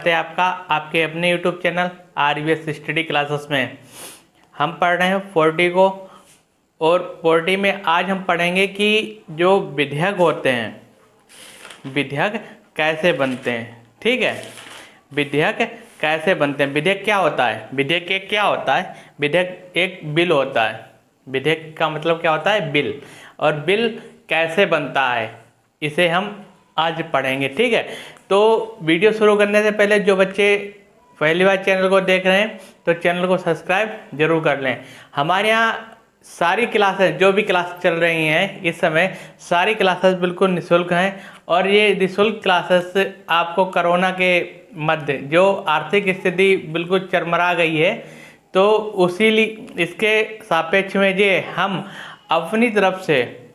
है आपका आपके अपने YouTube channel RVS study classes में। हम पढ़ रहे हैं 40 को, और 40 में आज हम पढ़ेंगे कि जो विधेयक होते हैं, विधेयक कैसे बनते हैं। ठीक है, विधेयक कैसे बनते हैं। विधेयक क्या होता है? विधेयक एक क्या होता है? विधेयक एक बिल होता है। विधेयक का मतलब क्या होता है? बिल। और बिल कैसे बनता है इसे हम आज पढ़ेंगे। ठीक है, तो वीडियो शुरू करने से पहले जो बच्चे पहली बार चैनल को देख रहे हैं तो चैनल को सब्सक्राइब जरूर कर लें। हमारे यहाँ सारी क्लासेस, जो भी क्लास चल रही हैं इस समय, सारी क्लासेस बिल्कुल निःशुल्क हैं। और ये निःशुल्क क्लासेस आपको कोरोना के मध्य जो आर्थिक स्थिति बिल्कुल चरमरा गई है, तो उसी इसके सापेक्ष में जे हम अपनी तरफ से,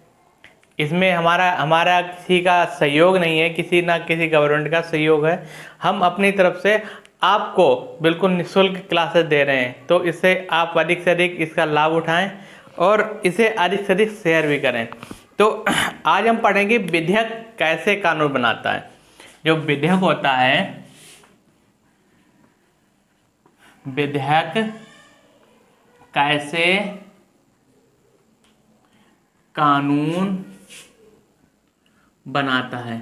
इसमें हमारा किसी का सहयोग नहीं है, किसी ना किसी गवर्नमेंट का सहयोग है। हम अपनी तरफ से आपको बिल्कुल निःशुल्क क्लासेस दे रहे हैं, तो इससे आप अधिक से अधिक इसका लाभ उठाएं और इसे अधिक से अधिक शेयर भी करें। तो आज हम पढ़ेंगे विधेयक कैसे कानून बनाता है। जो विधेयक होता है, विधेयक कैसे कानून बनाता है।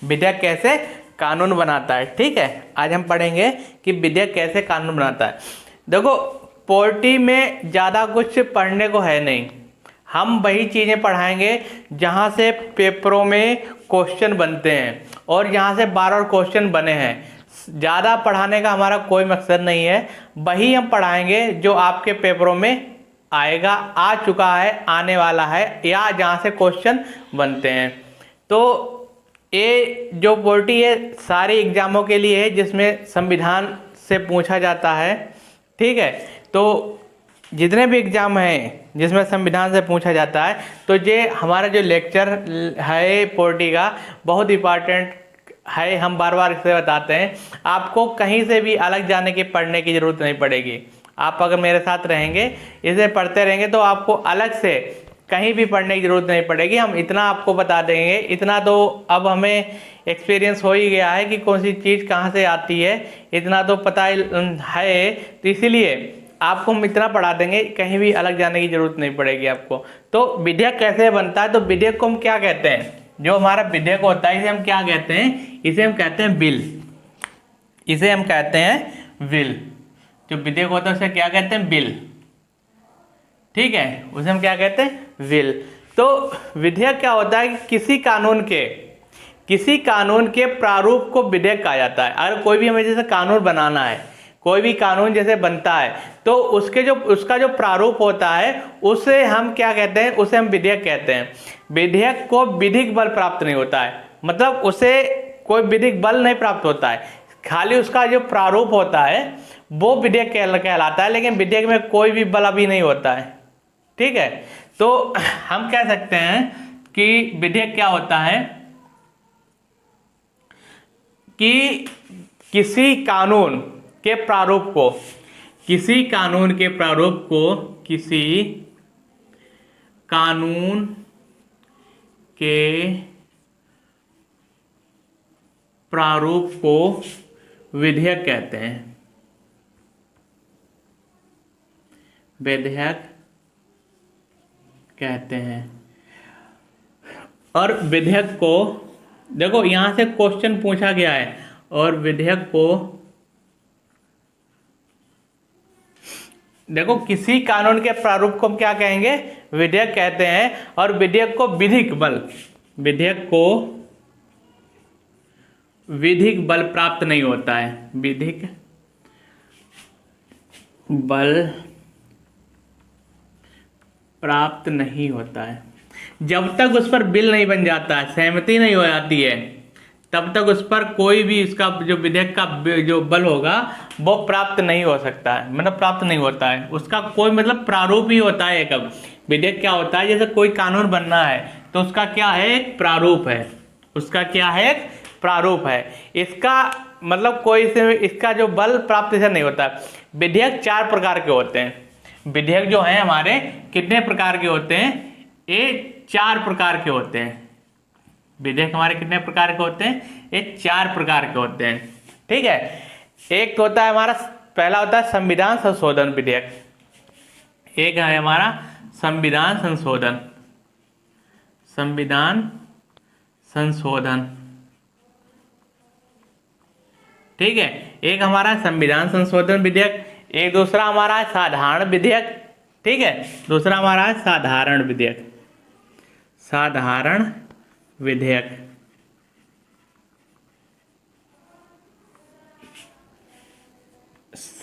विधेयक कैसे कानून बनाता है। ठीक है, आज हम पढ़ेंगे कि विधेयक कैसे कानून बनाता है। देखो, पोर्टी में ज़्यादा कुछ पढ़ने को है नहीं। हम वही चीज़ें पढ़ाएंगे जहाँ से पेपरों में क्वेश्चन बनते हैं और यहाँ से बार-बार क्वेश्चन बने हैं। ज़्यादा पढ़ाने का हमारा कोई मकसद नहीं है, वही हम पढ़ाएंगे जो आपके पेपरों में आएगा, आ चुका है, आने वाला है, या जहाँ से क्वेश्चन बनते हैं। तो ये जो पोर्टी है सारे एग्जामों के लिए है, जिसमें संविधान से पूछा जाता है। ठीक है, तो जितने भी एग्जाम हैं जिसमें संविधान से पूछा जाता है, तो ये हमारा जो लेक्चर है पोर्टी का बहुत इंपॉर्टेंट है। हम बार बार इसे बताते हैं, आपको कहीं से भी अलग जाने की पढ़ने की ज़रूरत नहीं पड़ेगी। आप अगर मेरे साथ रहेंगे, इसे पढ़ते रहेंगे, तो आपको अलग से कहीं भी पढ़ने की ज़रूरत नहीं पड़ेगी। हम इतना आपको बता देंगे, इतना तो अब हमें एक्सपीरियंस हो ही गया है कि कौन सी चीज़ कहाँ से आती है, इतना तो पता है। तो इसीलिए आपको हम इतना पढ़ा देंगे, कहीं भी अलग जाने की ज़रूरत नहीं पड़ेगी आपको। तो विधेयक कैसे बनता है? तो विधेयक को हम क्या कहते हैं? जो हमारा विधेयक होता है इसे हम क्या कहते हैं? इसे हम कहते हैं बिल। इसे हम कहते हैं बिल। जो विधेयक होता है उसे क्या कहते हैं? बिल। ठीक है, उसे हम क्या कहते हैं? बिल। तो विधेयक क्या होता है कि किसी कानून के प्रारूप को विधेयक कहा जाता है। अगर कोई भी हमें जैसे कानून बनाना है, कोई भी कानून जैसे बनता है, तो उसका जो प्रारूप होता है उसे हम क्या कहते हैं? उसे हम विधेयक कहते हैं। विधेयक को विधिक बल प्राप्त नहीं होता है, मतलब उसे कोई विधिक बल नहीं प्राप्त होता है, खाली उसका जो प्रारूप होता है वो विधेयक कहलाता है, लेकिन विधेयक में कोई भी बल अभी नहीं होता है। ठीक है, तो हम कह सकते हैं कि विधेयक क्या होता है कि किसी कानून के प्रारूप को किसी कानून के प्रारूप को विधेयक कहते हैं। विधेयक कहते हैं। और विधेयक को देखो, यहां से क्वेश्चन पूछा गया है, और विधेयक को देखो, किसी कानून के प्रारूप को हम क्या कहेंगे? विधेयक कहते हैं। और विधेयक को विधिक बल प्राप्त नहीं होता है। विधिक बल प्राप्त नहीं होता है। जब तक उस पर बिल नहीं बन जाता है, सहमति नहीं हो जाती है, तब तक उस पर कोई भी इसका जो विधेयक का जो बल होगा वो प्राप्त नहीं हो सकता है, मतलब प्राप्त नहीं होता है। उसका कोई मतलब प्रारूप ही होता है। कब विधेयक क्या होता है? जैसे कोई कानून बनना है तो उसका क्या है? एक प्रारूप है। उसका क्या है? एक प्रारूप है। इसका मतलब कोई से इसका जो बल प्राप्त से नहीं होता। विधेयक 4 प्रकार के होते हैं। विधेयक जो है हमारे कितने प्रकार के होते हैं? ये 4 प्रकार के होते हैं। विधेयक हमारे कितने प्रकार के होते हैं? ये 4 प्रकार के होते हैं। ठीक है, एक होता है हमारा, पहला होता है संविधान संशोधन विधेयक। एक है हमारा संविधान संशोधन, संविधान संशोधन। ठीक है, एक हमारा संविधान संशोधन विधेयक, एक दूसरा हमारा है साधारण विधेयक। ठीक है, दूसरा हमारा है साधारण विधेयक, साधारण विधेयक।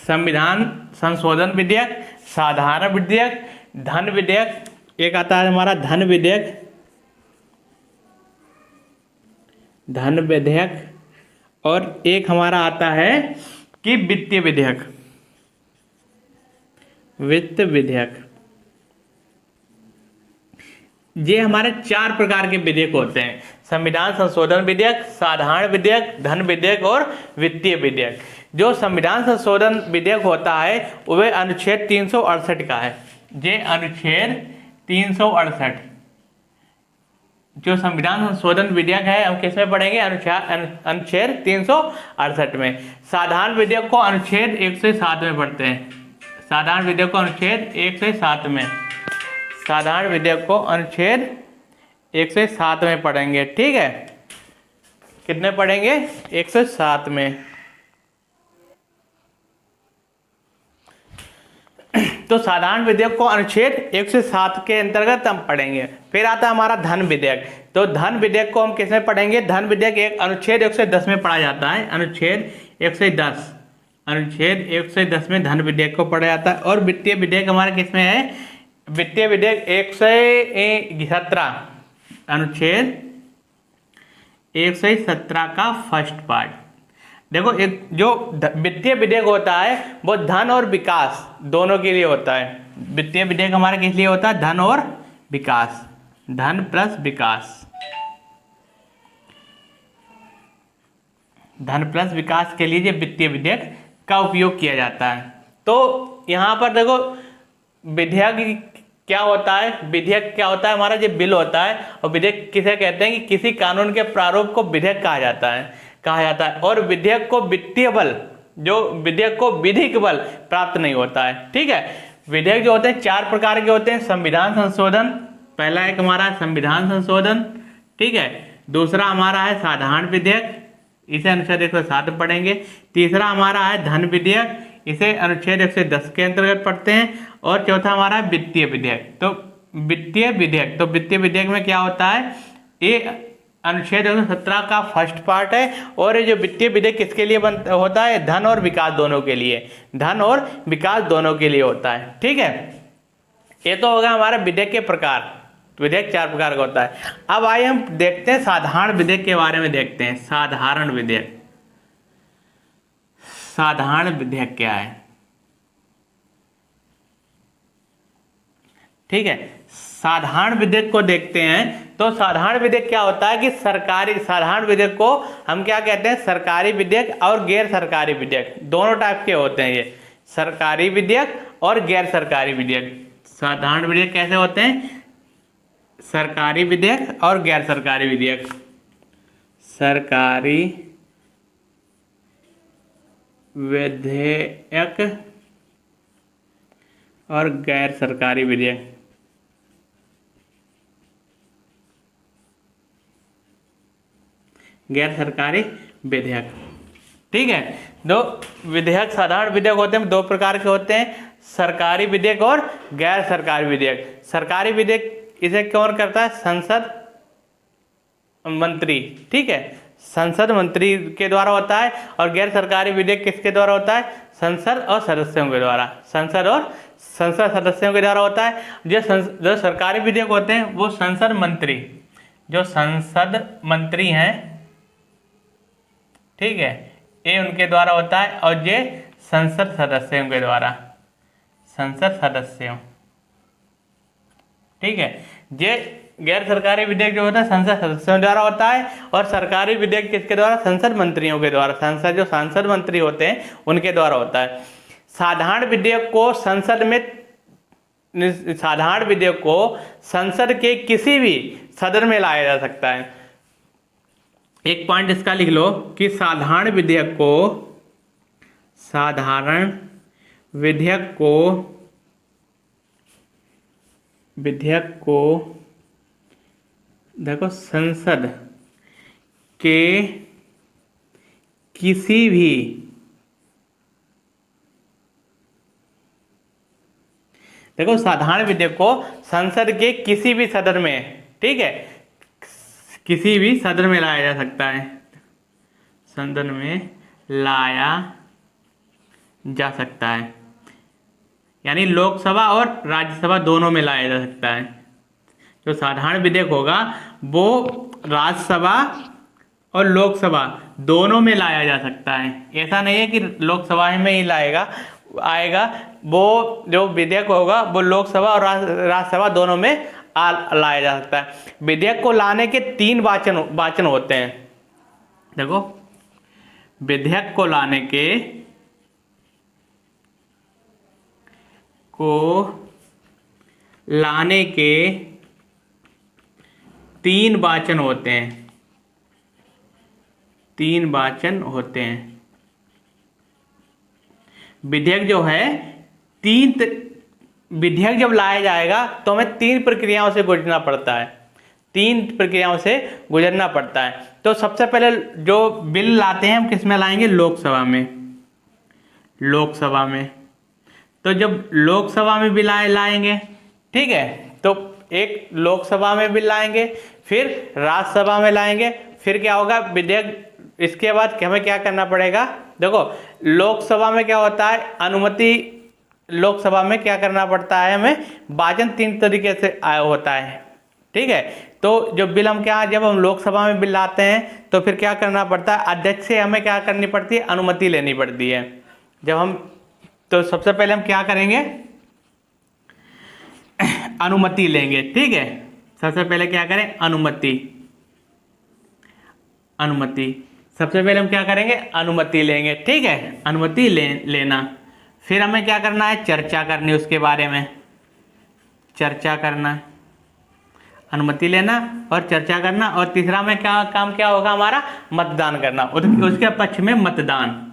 संविधान संशोधन विधेयक, साधारण विधेयक, धन विधेयक, एक आता है हमारा धन विधेयक, धन विधेयक, और एक हमारा आता है कि वित्तीय विधेयक, वित्त विधेयक। ये हमारे 4 प्रकार के विधेयक होते हैं, संविधान संशोधन विधेयक, साधारण विधेयक, धन विधेयक और वित्तीय विधेयक। जो संविधान संशोधन विधेयक होता है वह अनुच्छेद 368 का है। ये अनुच्छेद 368 जो संविधान संशोधन विधेयक है, हम किस में पढ़ेंगे? अनुच्छेद 368 में। साधारण विधेयक को अनुच्छेद 107 में पढ़ते हैं। साधारण विधेयक को अनुच्छेद 107 में, साधारण विधेयक को अनुच्छेद 107 में पढ़ेंगे। ठीक है, कितने पढ़ेंगे? 107 में। तो साधारण विधेयक को अनुच्छेद 107 के अंतर्गत हम पढ़ेंगे। फिर आता है हमारा धन विधेयक। तो धन विधेयक को हम किस में पढ़ेंगे? धन विधेयक एक अनुच्छेद 110 में पढ़ा जाता है, अनुच्छेद 110, अनुच्छेद 110 में धन विधेयक को पढ़ा जाता है। और वित्तीय विधेयक हमारा किस में है? वित्तीय विधेयक 117, अनुच्छेद 117 का फर्स्ट पार्ट। देखो, एक जो वित्तीय विधेयक होता है वो धन और विकास दोनों के लिए होता है। वित्तीय विधेयक हमारा किस लिए होता है? धन और विकास, धन प्लस विकास, धन प्लस विकास के लिए ये वित्तीय विधेयक का उपयोग किया जाता है। तो यहाँ पर देखो, विधेयक क्या होता है? विधेयक क्या होता है? हमारा जो बिल होता है, और विधेयक किसे कहते हैं? कि किसी कानून के प्रारूप को विधेयक कहा जाता है। और विधेयक को वित्तीय बल, जो विधेयक को विधिक बल प्राप्त नहीं होता है। ठीक है, विधेयक जो होते हैं 4 प्रकार के होते हैं। संविधान संशोधन, पहला एक हमारा संविधान संशोधन। ठीक है, दूसरा हमारा है साधारण विधेयक, इसे अनुच्छेद 107 पढ़ेंगे। तीसरा हमारा है धन विधेयक, इसे अनुच्छेद 110 के अंतर्गत पढ़ते हैं। और चौथा हमारा है वित्तीय विधेयक। तो वित्तीय विधेयक, तो वित्तीय विधेयक में क्या होता है? ये अनुच्छेद 117 का फर्स्ट पार्ट है। और ये जो वित्तीय विधेयक किसके लिए होता है? धन और विकास दोनों के लिए, धन और विकास दोनों के लिए होता है। ठीक है, ये तो होगा हमारा विधेयक के प्रकार। विधेयक 4 प्रकार का होता है। अब आइए हम देखते हैं साधारण विधेयक के बारे में देखते हैं। साधारण विधेयक, साधारण विधेयक क्या है? ठीक है, साधारण विधेयक को देखते हैं। तो साधारण विधेयक क्या होता है? कि साधारण विधेयक को हम क्या कहते हैं? सरकारी विधेयक और गैर सरकारी विधेयक दोनों टाइप के होते हैं। ये सरकारी विधेयक और गैर सरकारी विधेयक। साधारण विधेयक कैसे होते हैं? सरकारी विधेयक और गैर सरकारी विधेयक। सरकारी विधेयक और गैर सरकारी विधेयक। गैर सरकारी विधेयक। ठीक है, दो विधेयक, साधारण विधेयक होते हैं 2 प्रकार के होते हैं, सरकारी विधेयक और गैर सरकारी विधेयक। सरकारी विधेयक इसे कौन करता है? संसद मंत्री। ठीक है, संसद मंत्री के द्वारा होता है। और गैर सरकारी विधेयक किसके द्वारा होता है? संसद और सदस्यों के द्वारा, संसद सदस्यों के द्वारा होता है। जो सरकारी विधेयक होते हैं वो संसद मंत्री, जो संसद मंत्री हैं, ठीक है, ये उनके द्वारा होता है। और ये संसद सदस्यों के द्वारा, संसद सदस्यों। ठीक है, ये गैर सरकारी विधेयक जो होता है संसद सदस्यों द्वारा होता है। और सरकारी विधेयक किसके द्वारा? संसद मंत्रियों के द्वारा, जो सांसद मंत्री होते हैं उनके द्वारा होता है। साधारण विधेयक को संसद में साधारण विधेयक को संसद के किसी भी सदन में लाया जा सकता है। एक पॉइंट इसका लिख लो कि साधारण विधेयक को देखो संसद के किसी भी देखो साधारण विधेयक को संसद के किसी भी सदन में, ठीक है, किसी भी सदन में लाया जा सकता है, सदन में लाया जा सकता है, यानी लोकसभा और राज्यसभा दोनों में लाया जा सकता है। जो साधारण विधेयक होगा वो राज्यसभा और लोकसभा दोनों में लाया जा सकता है। ऐसा नहीं है कि लोकसभा में ही आएगा, वो जो विधेयक होगा वो लोकसभा और राज्यसभा दोनों में लाया जा सकता है। विधेयक को लाने के 3 वाचन होते हैं। देखो विधेयक को लाने के 3 वाचन होते हैं। 3 वाचन होते हैं। विधेयक जो है विधेयक जब लाया जाएगा तो हमें 3 प्रक्रियाओं से गुजरना पड़ता है। 3 प्रक्रियाओं से गुजरना पड़ता है। तो सबसे पहले जो बिल लाते हैं हम किस में लाएंगे? लोकसभा में। तो जब लोकसभा में बिल लाएंगे, ठीक है, तो एक लोकसभा में बिल लाएंगे, फिर राज्यसभा में लाएंगे, फिर क्या होगा विधेयक। इसके बाद हमें क्या करना पड़ेगा? देखो लोकसभा में क्या होता है, अनुमति लोकसभा में क्या करना पड़ता है, हमें वाचन 3 तरीके से होता है, ठीक है। तो जो बिल जब हम लोकसभा में बिल लाते हैं तो फिर क्या करना पड़ता है, अध्यक्ष से हमें क्या करनी पड़ती है, अनुमति लेनी पड़ती है। तो सबसे पहले हम क्या करेंगे, अनुमति लेंगे, ठीक है। सबसे पहले क्या करें, अनुमति। सबसे पहले हम क्या करेंगे, अनुमति लेंगे, ठीक है, अनुमति लेना। फिर हमें क्या करना है, चर्चा करनी, उसके बारे में चर्चा करना, अनुमति लेना और चर्चा करना। और तीसरा में क्या होगा हमारा, मतदान करना। उसके पक्ष में मतदान,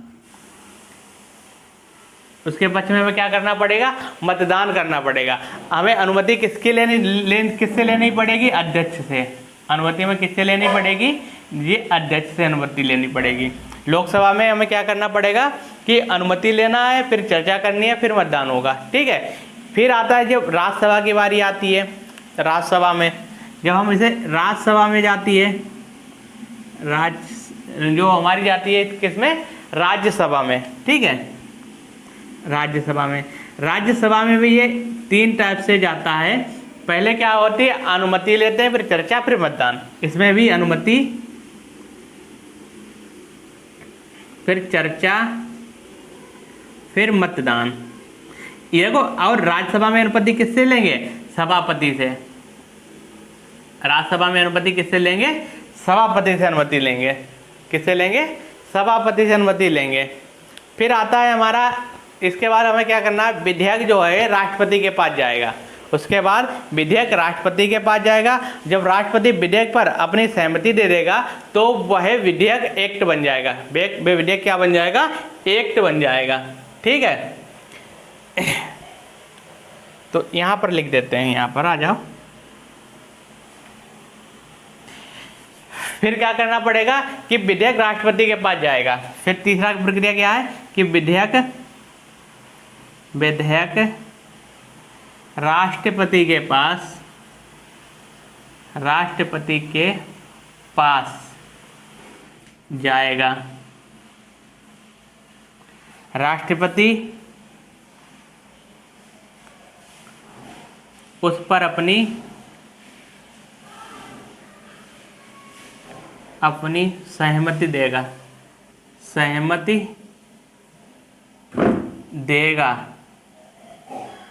उसके पक्ष में हमें क्या करना पड़ेगा, मतदान करना पड़ेगा। हमें अनुमति किससे लेनी पड़ेगी, अध्यक्ष से। अनुमति में किससे लेनी पड़ेगी, ये अध्यक्ष से अनुमति लेनी पड़ेगी। लोकसभा में हमें क्या करना पड़ेगा कि अनुमति लेना है, फिर चर्चा करनी है, फिर मतदान होगा, ठीक है। फिर आता है जब राज्यसभा की बारी आती है, राज्यसभा में जब हम राज्यसभा में जाती है, जो हमारी जाती है किसमें, राज्यसभा में, ठीक है। राज्यसभा में भी ये 3 टाइप से जाता है। पहले क्या होती है, अनुमति लेते हैं, फिर चर्चा, फिर मतदान। इसमें भी अनुमति, फिर चर्चा, फिर मतदान, ये देखो। और राज्यसभा में अनुमति किससे लेंगे, सभापति से। राज्यसभा में अनुमति किससे लेंगे, सभापति से अनुमति लेंगे। किससे लेंगे, सभापति से अनुमति लेंगे। फिर आता है हमारा, इसके बाद हमें क्या करना है, विधेयक जो है राष्ट्रपति के पास जाएगा। उसके बाद विधेयक राष्ट्रपति के पास जाएगा। जब राष्ट्रपति विधेयक पर अपनी सहमति दे देगा तो वह विधेयक एक्ट बन जाएगा। विधेयक क्या बन जाएगा, एक्ट बन जाएगा, ठीक है। तो यहां पर लिख देते हैं, यहां पर आ जाओ। फिर क्या करना पड़ेगा कि विधेयक राष्ट्रपति के पास जाएगा। फिर तीसरा प्रक्रिया क्या है कि विधेयक राष्ट्रपति के पास जाएगा। राष्ट्रपति उस पर अपनी सहमति देगा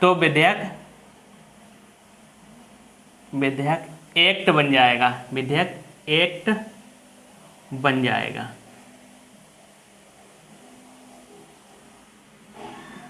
तो विधेयक एक्ट बन जाएगा। विधेयक एक्ट बन जाएगा,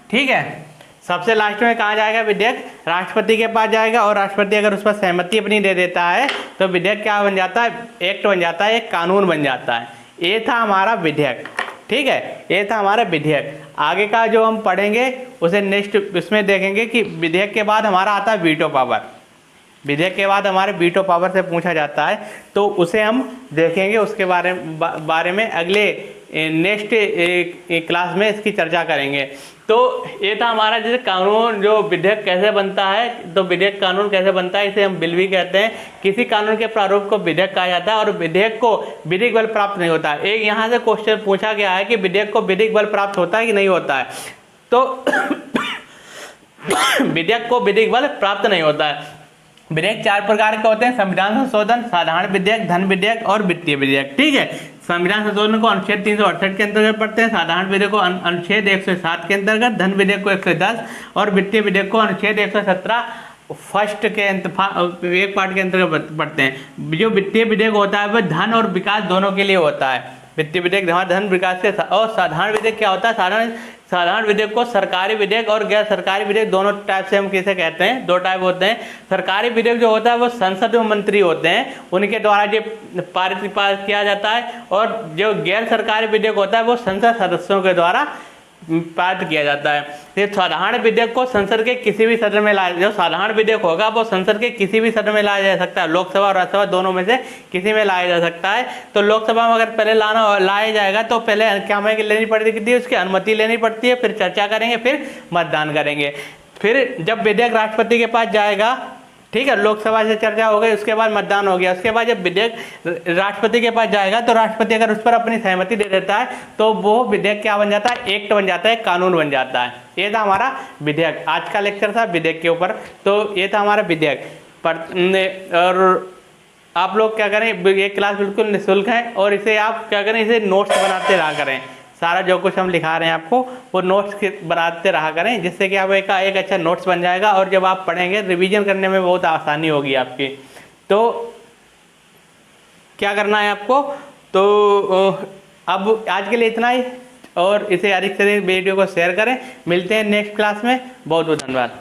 ठीक है। सबसे लास्ट में कहाँ जाएगा विधेयक? राष्ट्रपति के पास जाएगा, और राष्ट्रपति अगर उस पर सहमति अपनी दे देता है तो विधेयक क्या बन जाता है? एक्ट बन जाता है, एक कानून बन जाता है। ये था हमारा विधेयक, ठीक है, ये था हमारा विधेयक। आगे का जो हम पढ़ेंगे उसे नेक्स्ट इसमें देखेंगे कि विधेयक के बाद हमारा आता है वीटो पावर। विधेयक के बाद हमारे वीटो पावर से पूछा जाता है, तो उसे हम देखेंगे, उसके बारे में अगले नेक्स्ट क्लास में इसकी चर्चा करेंगे। तो ये था हमारा जैसे कानून, जो विधेयक कैसे बनता है, तो विधेयक कानून कैसे बनता है, इसे हम बिल भी कहते हैं। किसी कानून के प्रारूप को विधेयक कहा जाता है, और विधेयक को विधिक बल प्राप्त नहीं होता है। एक यहाँ से क्वेश्चन पूछा गया है कि विधेयक को विधिक बल प्राप्त होता है कि नहीं होता है, तो विधेयक को विधिक बल प्राप्त नहीं होता है। विधेयक 4 प्रकार के होते हैं: संविधान संशोधन, साधारण विधेयक, धन विधेयक और वित्तीय विधेयक, ठीक है। संविधान संशोधन को अनुच्छेद 368 के अंतर्गत पढ़ते हैं, साधारण विधेयक को अनुच्छेद 107 के अंतर्गत, धन विधेयक को 110 और वित्तीय विधेयक को अनुच्छेद 117 फर्स्ट के एक पार्ट के अंतर्गत पढ़ते हैं। जो वित्तीय विधेयक होता है वह धन और विकास दोनों के लिए होता है। वित्तीय विधेयक धन विकास के, और साधारण विधेयक क्या होता है? साधारण विधेयक को सरकारी विधेयक और गैर सरकारी विधेयक दोनों टाइप से हम किसे कहते हैं? 2 टाइप होते हैं। सरकारी विधेयक जो होता है वो संसद में मंत्री होते हैं, उनके द्वारा ये पारित किया जाता है, और जो गैर सरकारी विधेयक होता है वो संसद सदस्यों के द्वारा पारित किया जाता है। ये साधारण विधेयक को संसद के किसी भी सदन में जो साधारण विधेयक होगा वो संसद के किसी भी सदन में लाया जा सकता है, लोकसभा और राज्यसभा दोनों में से किसी में लाया जा सकता है। तो लोकसभा में अगर पहले लाया जाएगा तो पहले क्या हमें लेनी पड़ती है? उसकी अनुमति लेनी पड़ती है, फिर चर्चा करेंगे, फिर मतदान करेंगे। फिर जब विधेयक राष्ट्रपति के पास जाएगा, ठीक है, लोकसभा से चर्चा हो गई, उसके बाद मतदान हो गया, उसके बाद जब विधेयक राष्ट्रपति के पास जाएगा तो राष्ट्रपति अगर उस पर अपनी सहमति दे देता है तो वो विधेयक क्या बन जाता है? एक्ट बन जाता है, कानून बन जाता है। ये था हमारा विधेयक। आज का लेक्चर था विधेयक के ऊपर, तो ये था हमारा विधेयक। और आप लोग क्या करें, ये क्लास बिल्कुल निःशुल्क है, और इसे आप क्या करें, इसे नोट्स बनाते रहा करें। सारा जो कुछ हम लिखा रहे हैं आपको वो नोट्स बनाते रहा करें, जिससे कि आप एक अच्छा नोट्स बन जाएगा, और जब आप पढ़ेंगे रिवीजन करने में बहुत आसानी होगी आपकी। तो क्या करना है आपको? तो अब आज के लिए इतना ही, और इसे अधिक से अधिक वीडियो को शेयर करें। मिलते हैं नेक्स्ट क्लास में। बहुत बहुत धन्यवाद।